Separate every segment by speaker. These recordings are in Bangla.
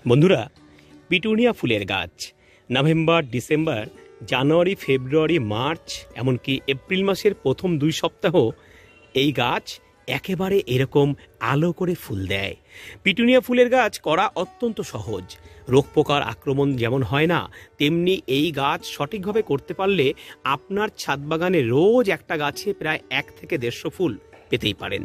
Speaker 1: বন্ধুরা, পিটুনিয়া ফুলের গাছ নভেম্বর, ডিসেম্বর, জানুয়ারি, ফেব্রুয়ারি, মার্চ, এমনকি এপ্রিল মাসের প্রথম 2 সপ্তাহ এই গাছ একেবারে এরকম আলো করে ফুল দেয়। পিটুনিয়া ফুলের গাছ করা অত্যন্ত সহজ। রোগ পোকার আক্রমণ যেমন হয় না, তেমনি এই গাছ সঠিকভাবে করতে পারলে আপনার ছাদ বাগানে রোজ একটা গাছে প্রায় 1 থেকে 150 ফুল পেতেই পারেন।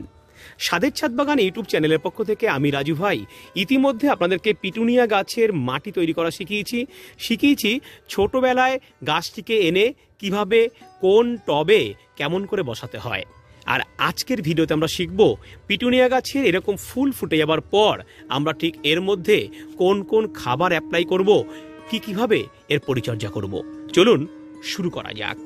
Speaker 1: স্বাদের ছাদ বাগান ইউটিউব চ্যানেলের পক্ষ থেকে আমি রাজু ভাই ইতিমধ্যে আপনাদেরকে পিটুনিয়া গাছের মাটি তৈরি করা শিখিয়েছি ছোটবেলায় গাছটিকে এনে কিভাবে কোন টবে কেমন করে বসাতে হয়। আর আজকের ভিডিওতে আমরা শিখব পিটুনিয়া গাছের এরকম ফুল ফুটে যাবার পর আমরা ঠিক এর মধ্যে কোন কোন খাবার অ্যাপ্লাই করব, কিভাবে এর পরিচর্যা করব। চলুন শুরু করা যাক।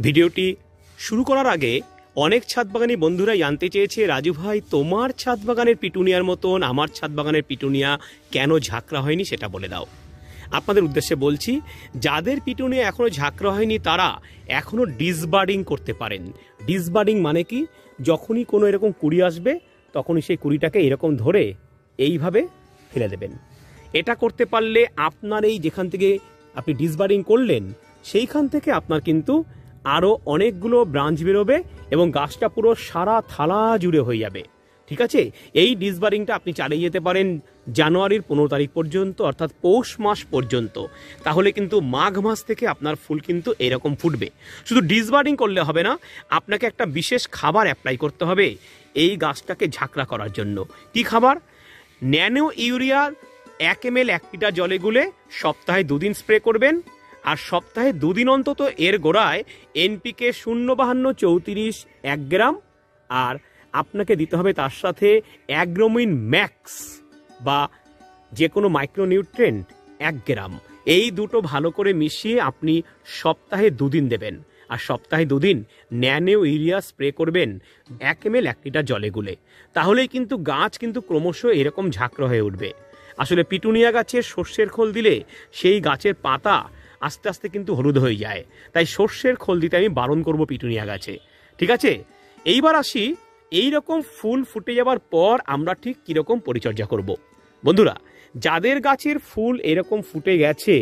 Speaker 1: ভিডিওটি শুরু করার আগে অনেক ছাদ বাগানি বন্ধুরা জানতে চেয়েছে, রাজু ভাই তোমার ছাদ বাগানের পিটুনিয়ার মতন আমার ছাদ বাগানের পিটুনিয়া কেন ঝাঁকড়া হয়নি সেটা বলে দাও। আপনাদের উদ্দেশ্যে বলছি, যাদের পিটুনিয়া এখনো ঝাঁকড়া হয়নি তারা এখনো ডিসবার্ডিং করতে পারেন। ডিসবার্ডিং মানে কি, যখনই কোনো এরকম কুড়ি আসবে তখনই সেই কুড়িটাকে এরকম ধরে এইভাবে ফেলে দেবেন। এটা করতে পারলে আপনার এই যেখান থেকে আপনি ডিসবার্ডিং করলেন সেইখান থেকে আপনার কিন্তু আরও অনেকগুলো ব্রাঞ্চ বেরোবে এবং গাছটা পুরো সারা থালা জুড়ে হয়ে যাবে। ঠিক আছে, এই ডিসবার্ডিংটা আপনি চালিয়ে যেতে পারেন জানুয়ারির 15 তারিখ পর্যন্ত, অর্থাৎ পৌষ মাস পর্যন্ত। তাহলে কিন্তু মাঘ মাস থেকে আপনার ফুল কিন্তু এরকম ফুটবে। শুধু ডিসবার্ডিং করলে হবে না, আপনাকে একটা বিশেষ খাবার অ্যাপ্লাই করতে হবে এই গাছটাকে ঝাঁকড়া করার জন্য। কি খাবার? ন্যানো ইউরিয়ার 1 ml 1 লিটার জলে গুলে সপ্তাহে 2 দিন স্প্রে করবেন। আর সপ্তাহে 2 দিন অন্তত এর গোড়ায় এনপিকে 05234 1 গ্রাম, আর আপনাকে দিতে হবে তার সাথে অ্যাগ্রোমিন ম্যাক্স বা যে কোনো মাইক্রোনিউট্রেন্ট 1 গ্রাম। এই দুটো ভালো করে মিশিয়ে আপনি সপ্তাহে 2 দিন দেবেন। আর সপ্তাহে 2 দিন ন্যানো ইউরিয়া স্প্রে করবেন 1 ml 1 লিটার জলে গুলে। তাহলেই কিন্তু গাছ কিন্তু ক্রমশ এরকম ঝাঁকড়া হয়ে উঠবে। আসলে পিটুনিয়া গাছের সর্ষের খোল দিলে সেই গাছের পাতা আস্তে আস্তে কিন্তু হলুদ হয়ে যায়, তাই সর্ষের খোল দিতে আমি বারণ করব পিটুনিয়া গাছে। ঠিক আছে, এইবার আসি এইরকম ফুল ফুটে যাবার পর আমরা ঠিক কিরকম পরিচর্যা করব। বন্ধুরা, যাদের গাছের ফুল এরকম ফুটে গেছে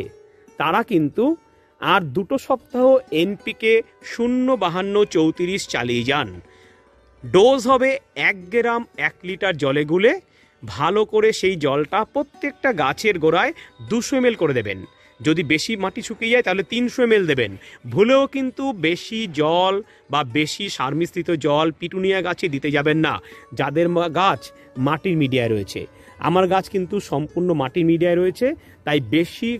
Speaker 1: তারা কিন্তু আর 2 সপ্তাহ এনপিকে 05234 চালিয়ে যান। ডোজ হবে 1 গ্রাম 1 লিটার জলে গুলে ভালো করে সেই জলটা প্রত্যেকটা গাছের গোড়ায় 200 ml করে দেবেন। যদি বেশি মাটি শুকিয়ে যায় তাহলে 300 ml দেবেন। ভুলেও কিন্তু বেশি জল বা বেশি সার মিশ্রিত জল পিটুনিয়া গাছে দিতে যাবেন না যাদের গাছ মাটির মিডিয়ায় রয়েছে। আমার গাছ কিন্তু সম্পূর্ণ মাটির মিডিয়ায় রয়েছে, তাই বেশি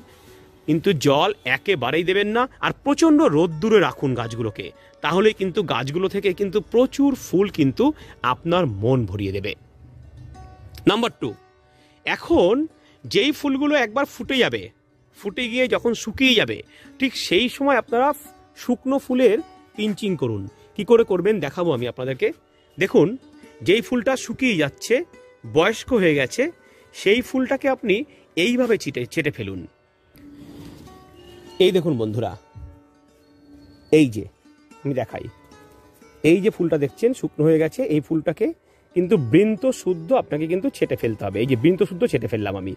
Speaker 1: কিন্তু জল একেবারেই দেবেন না। আর প্রচণ্ড রোদ্দুরে রাখুন গাছগুলোকে, তাহলে কিন্তু গাছগুলো থেকে কিন্তু প্রচুর ফুল কিন্তু আপনার মন ভরিয়ে দেবে। নাম্বার 2, এখন যেই ফুলগুলো একবার ফুটে গিয়ে যখন শুকিয়ে যাবে ঠিক সেই সময় আপনারা শুকনো ফুলের পিঞ্চিং করুন। কি করে করবেন দেখাবো আমি আপনাদেরকে। দেখুন, যেই ফুলটা শুকিয়ে যাচ্ছে, বয়স্ক হয়ে গেছে, সেই ফুলটাকে আপনি এইভাবে ছেটে ফেলুন। এই দেখুন বন্ধুরা, এই যে আমি দেখাই, এই যে ফুলটা দেখছেন শুকনো হয়ে গেছে, এই ফুলটাকে কিন্তু বৃন্ত শুদ্ধ আপনাকে কিন্তু ছেটে ফেলতে হবে। এই যে বৃন্ত শুদ্ধ ছেটে ফেললাম আমি।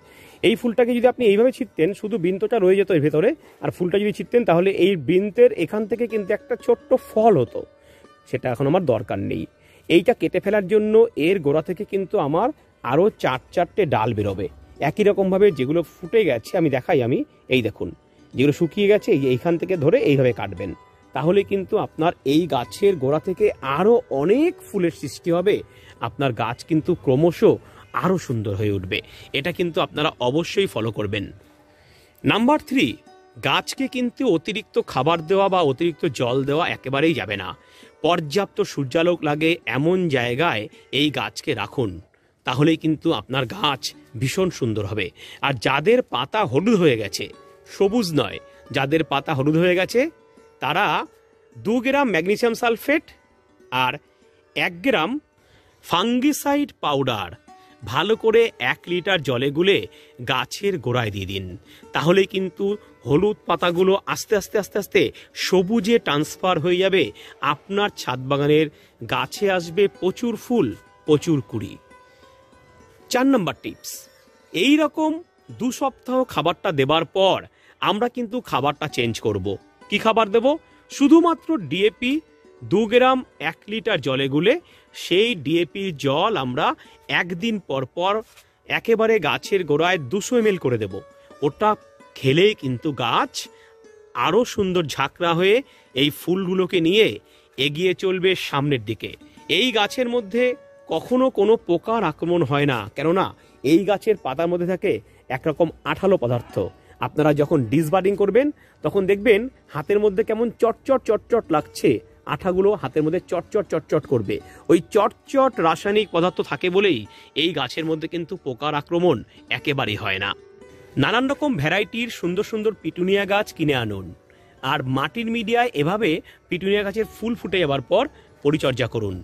Speaker 1: এই ফুলটাকে যদি আপনি এইভাবে ছিটতেন, শুধু বৃন্তটা রয়ে যেত এর ভেতরে, আর ফুলটা যদি ছিটতেন তাহলে এই বৃন্তের এখান থেকে কিন্তু একটা ছোট্ট ফল হতো। সেটা এখন আমার দরকার নেই। এইটা কেটে ফেলার জন্য এর গোড়া থেকে কিন্তু আমার আরও 4-4টে ডাল বেরোবে। একই রকমভাবে যেগুলো ফুটে গেছে আমি দেখাই, আমি এই দেখুন যেগুলো শুকিয়ে গেছে এইখান থেকে ধরে এইভাবে কাটবেন। তাহলে কিন্তু আপনার এই গাছের গোড়া থেকে আরও অনেক ফুলের সৃষ্টি হবে। আপনার গাছ কিন্তু ক্রমশ আরও সুন্দর হয়ে উঠবে। এটা কিন্তু আপনারা অবশ্যই ফলো করবেন। নাম্বার 3, গাছকে কিন্তু অতিরিক্ত খাবার দেওয়া বা অতিরিক্ত জল দেওয়া একেবারেই যাবে না। পর্যাপ্ত সূর্যালোক লাগে এমন জায়গায় এই গাছকে রাখুন, তাহলেই কিন্তু আপনার গাছ ভীষণ সুন্দর হবে। আর যাদের পাতা হলুদ হয়ে গেছে, সবুজ নয়, যাদের পাতা হলুদ হয়ে গেছে তারা 2 গ্রাম ম্যাগনেসিয়াম সালফেট আর 1 গ্রাম ফাঙ্গিসাইড পাউডার ভালো করে 1 লিটার জলে গুলে গাছের গোড়ায় দিয়ে দিন। তাহলে কিন্তু হলুদ পাতাগুলো আস্তে আস্তে আস্তে আস্তে সবুজে ট্রান্সফার হয়ে যাবে, আপনার ছাদ বাগানের গাছে আসবে প্রচুর ফুল, প্রচুর কুড়ি। 4 নম্বর টিপস, এই রকম 2 সপ্তাহ খাবারটা দেবার পর আমরা কিন্তু খাবারটা চেঞ্জ করব। কি খাবার দেব? শুধুমাত্র ডিএপি 2 গ্রাম 1 লিটার জলে গুলে সেই ডিএপির জল আমরা 1 দিন পর পর একেবারে গাছের গোড়ায় 200 ml করে দেব। ওটা খেলেই কিন্তু গাছ আরও সুন্দর ঝাঁকড়া হয়ে এই ফুলগুলোকে নিয়ে এগিয়ে চলবে সামনের দিকে। এই গাছের মধ্যে কখনো কোনো পোকার আক্রমণ হয় না, কেননা এই গাছের পাতার মধ্যে থাকে একরকম আঠালো পদার্থ। আপনারা যখন ডিসবার্ডিং করবেন তখন দেখবেন হাতের মধ্যে কেমন চটচট চটচট লাগছে, আঠাগুলো হাতের মধ্যে চটচট চটচট করবে। ওই চটচট রাসায়নিক পদার্থ থাকে বলেই এই গাছের মধ্যে কিন্তু পোকার আক্রমণ একেবারেই হয় না। নানান রকম ভ্যারাইটির সুন্দর সুন্দর পিটুনিয়া গাছ কিনে আনুন, আর মাটির মিডিয়ায় এভাবে পিটুনিয়া গাছের ফুল ফুটে যাবার পর পরিচর্যা করুন,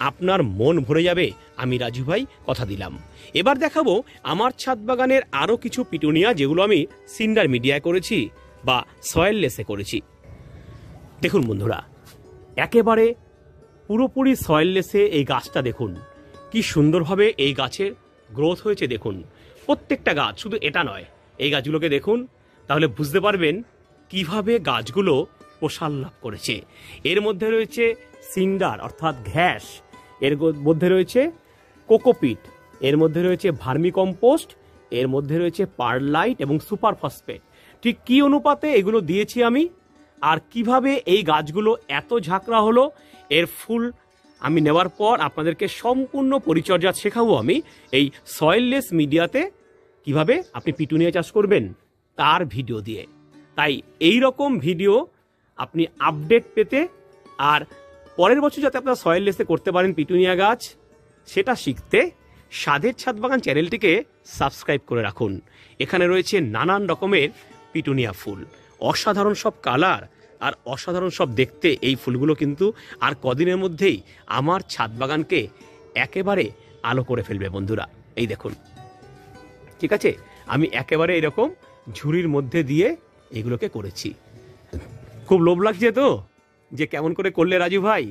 Speaker 1: আপনার মন ভরে যাবে। আমি রাজু ভাই কথা দিলাম। এবার দেখাবো আমার ছাদ বাগানের আরও কিছু পিটুনিয়া, যেগুলো আমি সিন্ডার মিডিয়ায় করেছি বা সয়েল লেসে করেছি। দেখুন বন্ধুরা, একেবারে পুরোপুরি সয়েল লেসে এই গাছটা দেখুন কি সুন্দরভাবে এই গাছের গ্রোথ হয়েছে। দেখুন প্রত্যেকটা গাছ, শুধু এটা নয়, এই গাছগুলোকে দেখুন, তাহলে বুঝতে পারবেন কিভাবে গাছগুলো প্রসার লাভ করেছে। এর মধ্যে রয়েছে সিন্ডার অর্থাৎ ঘ্যাস, এর মধ্যে রয়েছে কোকোপিট, এর মধ্যে রয়েছে ভার্মি কম্পোস্ট, এর মধ্যে রয়েছে পারলাইট এবং সুপার ফসফেট। ঠিক কী অনুপাতে এগুলো দিয়েছি আমি, আর কিভাবে এই গাছগুলো এত ঝাঁকড়া হলো, এর ফুল আমি নেওয়ার পর আপনাদেরকে সম্পূর্ণ পরিচর্যা শেখাবো আমি এই সয়েললেস মিডিয়াতে, কিভাবে আপনি পিটুনিয়া চাষ করবেন তার ভিডিও দিয়ে। তাই এই রকম ভিডিও আপনি আপডেট পেতে আর পরের বছর যাতে আপনারা সয়েললেসে করতে পারেন পিটুনিয়া গাছ, সেটা শিখতে স্বাদের ছাদ বাগান চ্যানেলটিকে সাবস্ক্রাইব করে রাখুন। এখানে রয়েছে নানান রকমের পিটুনিয়া ফুল, অসাধারণ সব কালার আর অসাধারণ সব দেখতে। এই ফুলগুলো কিন্তু আর কদিনের মধ্যেই আমার ছাদ বাগানকে একেবারে আলো করে ফেলবে বন্ধুরা। এই দেখুন, ঠিক আছে, আমি একেবারে এরকম ঝুড়ির মধ্যে দিয়ে এগুলোকে করেছি। খুব লোভ লাগছে তো যে কেমন করে করলে রাজু ভাই,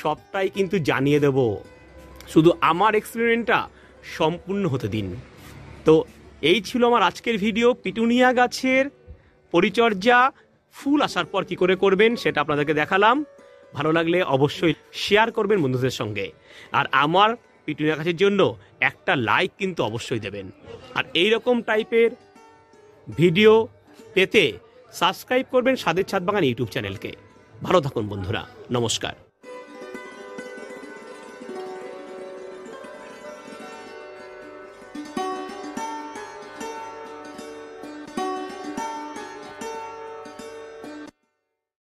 Speaker 1: সবটাই কিন্তু জানিয়ে দেব, শুধু আমার এক্সপেরিমেন্টটা সম্পূর্ণ হতে দিন। তো এই ছিল আমার আজকের ভিডিও, পিটুনিয়া গাছের পরিচর্যা ফুল আসার পর কি করে করবেন সেটা আপনাদেরকে দেখালাম। ভালো লাগলে অবশ্যই শেয়ার করবেন বন্ধুদের সঙ্গে, আর আমার পিটুনিয়া গাছের জন্য একটা লাইক কিন্তু অবশ্যই দেবেন। আর এই রকম টাইপের ভিডিও পেতে সাবস্ক্রাইব করবেন স্বাদের ছাদ বাগান ইউটিউব চ্যানেলকে। ভালো থাকুন বন্ধুরা, নমস্কার।